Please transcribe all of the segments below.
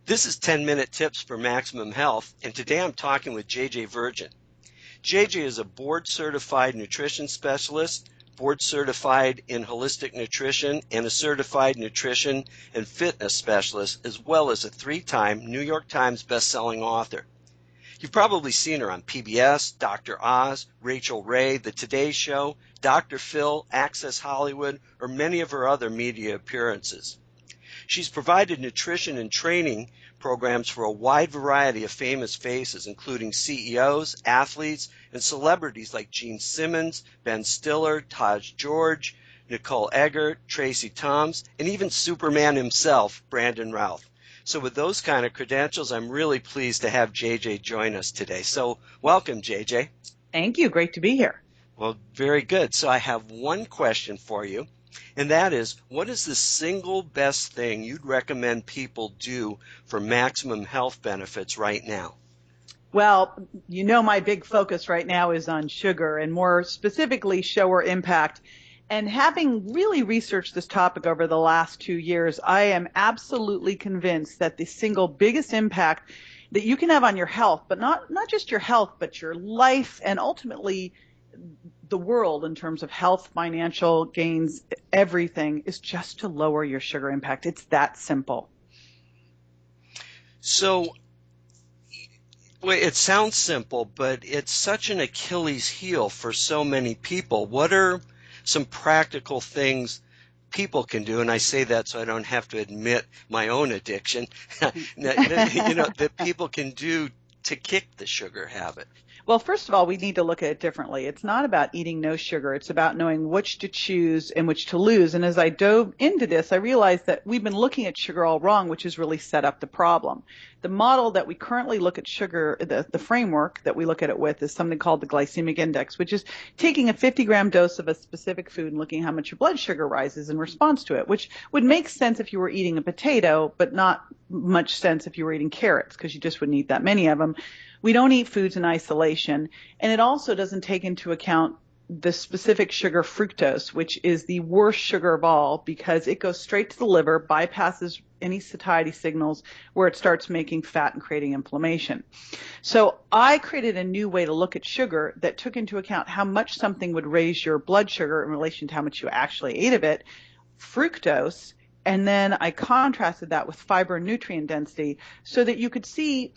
This is 10-minute tips for maximum health, and today I'm talking with JJ Virgin. JJ is a board-certified nutrition specialist, board-certified in holistic nutrition, and a certified nutrition and fitness specialist, as well as a 3-time New York Times best-selling author. You've probably seen her on PBS, Dr. Oz, Rachel Ray, The Today Show, Dr. Phil, Access Hollywood, or many of her other media appearances. She's provided nutrition and training programs for a wide variety of famous faces, including CEOs, athletes, and celebrities like Gene Simmons, Ben Stiller, Taj George, Nicole Eggert, Tracy Toms, and even Superman himself, Brandon Routh. So with those kind of credentials, I'm really pleased to have JJ join us today. So welcome, JJ. Thank you. Great to be here. Well, very good. So I have one question for you, and that is, what is the single best thing you'd recommend people do for maximum health benefits right now? Well, you know my big focus right now is on sugar, and more specifically shower impact. And having really researched this topic over the last 2 years, I am absolutely convinced that the single biggest impact that you can have on your health, but not just your health, but your life and ultimately the world in terms of health, financial gains, everything, is just to lower your sugar impact. It's that simple. So it sounds simple, but it's such an Achilles heel for so many people. What are some practical things people can do, and I say that so I don't have to admit my own addiction, that people can do to kick the sugar habit? Well, first of all, we need to look at it differently. It's not about eating no sugar. It's about knowing which to choose and which to lose. And as I dove into this, I realized that we've been looking at sugar all wrong, which has really set up the problem. The model that we currently look at sugar, the framework that we look at it with, is something called the glycemic index, which is taking a 50-gram dose of a specific food and looking how much your blood sugar rises in response to it, which would make sense if you were eating a potato, but not much sense if you were eating carrots, because you just wouldn't eat that many of them. We don't eat foods in isolation, and it also doesn't take into account the specific sugar fructose, which is the worst sugar of all because it goes straight to the liver, bypasses any satiety signals where it starts making fat and creating inflammation. So I created a new way to look at sugar that took into account how much something would raise your blood sugar in relation to how much you actually ate of it, fructose, and then I contrasted that with fiber and nutrient density so that you could see,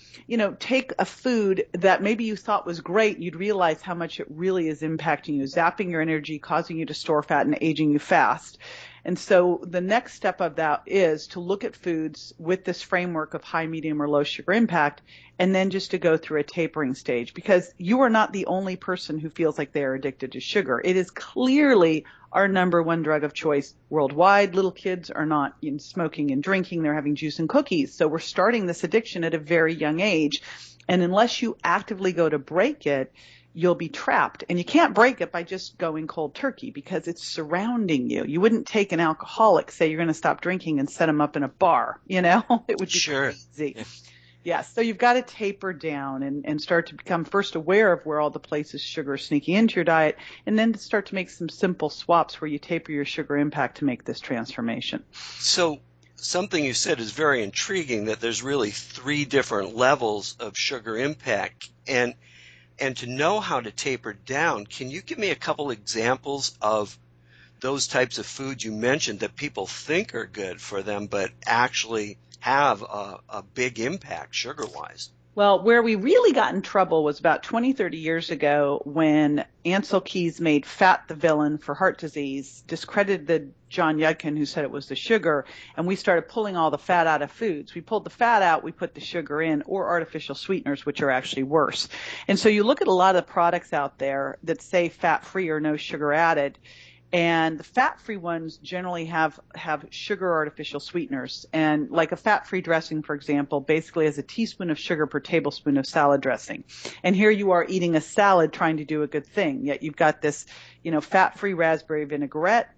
take a food that maybe you thought was great, you'd realize how much it really is impacting you, zapping your energy, causing you to store fat, and aging you fast. And so the next step of that is to look at foods with this framework of high, medium, or low sugar impact, and then just to go through a tapering stage, because you are not the only person who feels like they are addicted to sugar. It is clearly our number one drug of choice worldwide. Little kids are not smoking and drinking. They're having juice and cookies. So we're starting this addiction at a very young age. And unless you actively go to break it, you'll be trapped. And you can't break it by just going cold turkey because it's surrounding you. You wouldn't take an alcoholic, say you're going to stop drinking, and set them up in a bar. It would be crazy. Yeah. Yes, so you've got to taper down and start to become first aware of where all the places sugar is sneaking into your diet, and then to start to make some simple swaps where you taper your sugar impact to make this transformation. So something you said is very intriguing, that there's really 3 different levels of sugar impact. And to know how to taper down, can you give me a couple examples of those types of foods you mentioned that people think are good for them but actually have a big impact sugar-wise? Well, where we really got in trouble was about 20, 30 years ago when Ancel Keys made fat the villain for heart disease, discredited John Yudkin, who said it was the sugar, and we started pulling all the fat out of foods. We pulled the fat out, we put the sugar in, or artificial sweeteners, which are actually worse. And so you look at a lot of the products out there that say fat-free or no sugar added, and the fat-free ones generally have sugar artificial sweeteners. And like a fat-free dressing, for example, basically has a teaspoon of sugar per tablespoon of salad dressing. And here you are eating a salad trying to do a good thing, yet you've got this, fat-free raspberry vinaigrette.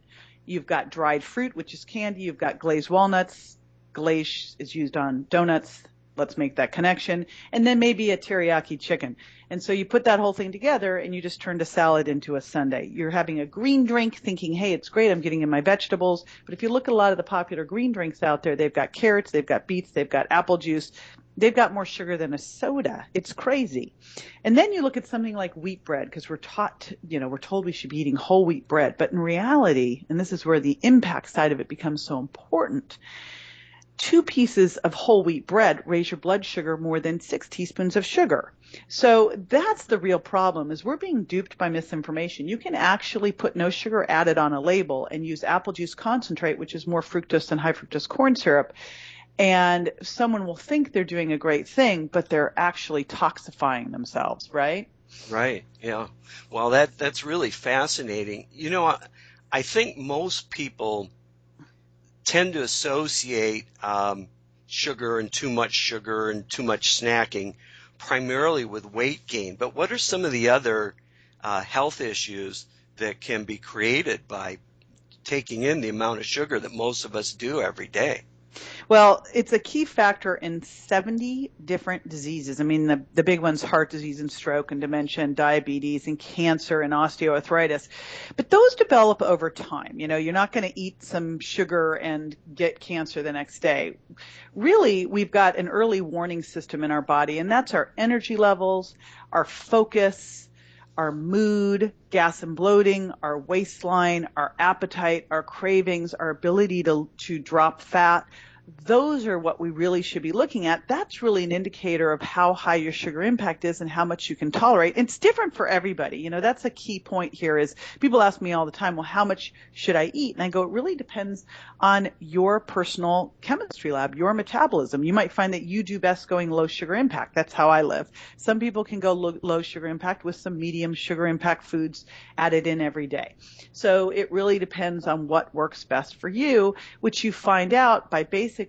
You've got dried fruit, which is candy. You've got glazed walnuts. Glaze is used on donuts. Let's make that connection. And then maybe a teriyaki chicken. And so you put that whole thing together and you just turned a salad into a sundae. You're having a green drink thinking, hey, it's great, I'm getting in my vegetables. But if you look at a lot of the popular green drinks out there, they've got carrots, they've got beets, they've got apple juice. They've got more sugar than a soda. It's crazy. And then you look at something like wheat bread, because we're taught, we're told we should be eating whole wheat bread. But in reality, and this is where the impact side of it becomes so important, 2 pieces of whole wheat bread raise your blood sugar more than 6 teaspoons of sugar. So that's the real problem, is we're being duped by misinformation. You can actually put no sugar added on a label and use apple juice concentrate, which is more fructose than high fructose corn syrup. And someone will think they're doing a great thing, but they're actually toxifying themselves, right? Right. Yeah. Well, that's really fascinating. I think most people tend to associate sugar and too much snacking primarily with weight gain. But what are some of the other health issues that can be created by taking in the amount of sugar that most of us do every day? Well, it's a key factor in 70 different diseases. I mean, the big ones, heart disease and stroke and dementia and diabetes and cancer and osteoarthritis. But those develop over time. You're not going to eat some sugar and get cancer the next day. Really, we've got an early warning system in our body, and that's our energy levels, our focus, our mood, gas and bloating, our waistline, our appetite, our cravings, our ability to drop fat. Those are what we really should be looking at. That's really an indicator of how high your sugar impact is and how much you can tolerate. It's different for everybody. That's a key point here is people ask me all the time, well, how much should I eat? And I go, it really depends on your personal chemistry lab, your metabolism. You might find that you do best going low sugar impact. That's how I live. Some people can go low sugar impact with some medium sugar impact foods added in every day. So it really depends on what works best for you, which you find out by basically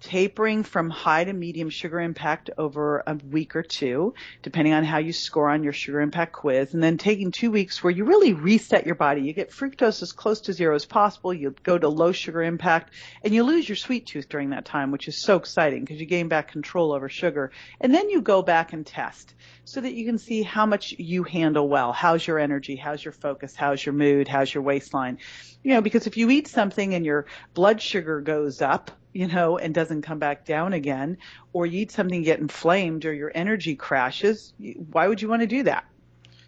tapering from high to medium sugar impact over a week or 2, depending on how you score on your sugar impact quiz, and then taking 2 weeks where you really reset your body. You get fructose as close to 0 as possible. You go to low sugar impact, and you lose your sweet tooth during that time, which is so exciting because you gain back control over sugar. And then you go back and test so that you can see how much you handle well. How's your energy? How's your focus? How's your mood? How's your waistline? Because if you eat something and your blood sugar goes up, and doesn't come back down again, or you eat something, get inflamed, or your energy crashes, why would you want to do that?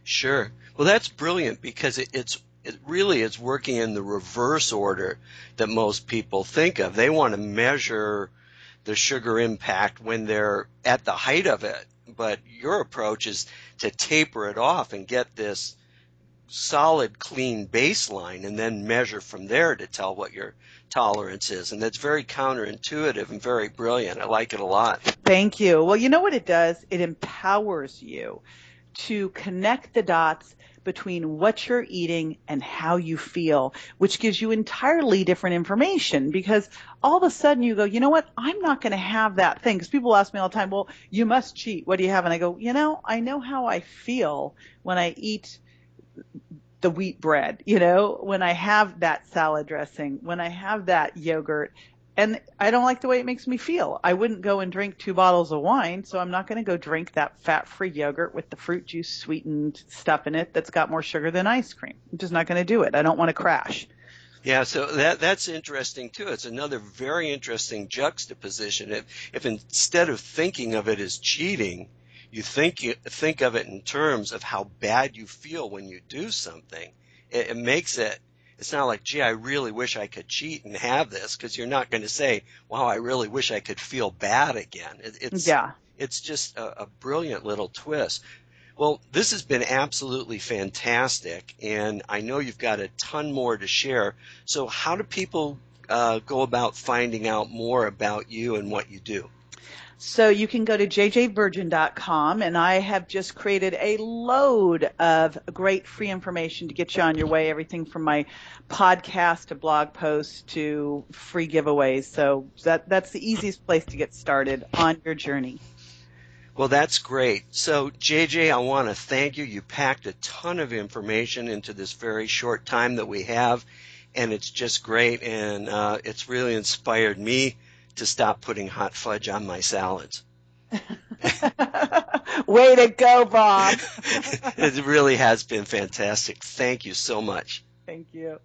Sure. Well, that's brilliant because it really is working in the reverse order that most people think of. They want to measure the sugar impact when they're at the height of it, but your approach is to taper it off and get this solid, clean baseline and then measure from there to tell what your tolerance is. And that's very counterintuitive and very brilliant. I like it a lot. Thank you. Well, you know what it does? It empowers you to connect the dots between what you're eating and how you feel, which gives you entirely different information, because all of a sudden you go, you know what, I'm not going to have that thing. Because people ask me all the time, well, you must cheat. What do you have? And I go, I know how I feel when I eat the wheat bread, when I have that salad dressing, when I have that yogurt, and I don't like the way it makes me feel. I wouldn't go and drink 2 bottles of wine, so I'm not going to go drink that fat-free yogurt with the fruit juice sweetened stuff in it that's got more sugar than ice cream. I'm just not going to do it. I don't want to crash. Yeah, so that's interesting too. It's another very interesting juxtaposition. If instead of thinking of it as cheating, you think of it in terms of how bad you feel when you do something, it makes it. It's not like, gee, I really wish I could cheat and have this, because you're not going to say, wow, I really wish I could feel bad again. It's just a brilliant little twist. Well, this has been absolutely fantastic, and I know you've got a ton more to share. So how do people go about finding out more about you and what you do? So you can go to jjvirgin.com, and I have just created a load of great free information to get you on your way, everything from my podcast to blog posts to free giveaways. So that's the easiest place to get started on your journey. Well, that's great. So, JJ, I want to thank you. You packed a ton of information into this very short time that we have, and it's just great, and it's really inspired me to stop putting hot fudge on my salads. Way to go, Bob. It really has been fantastic. Thank you so much. Thank you.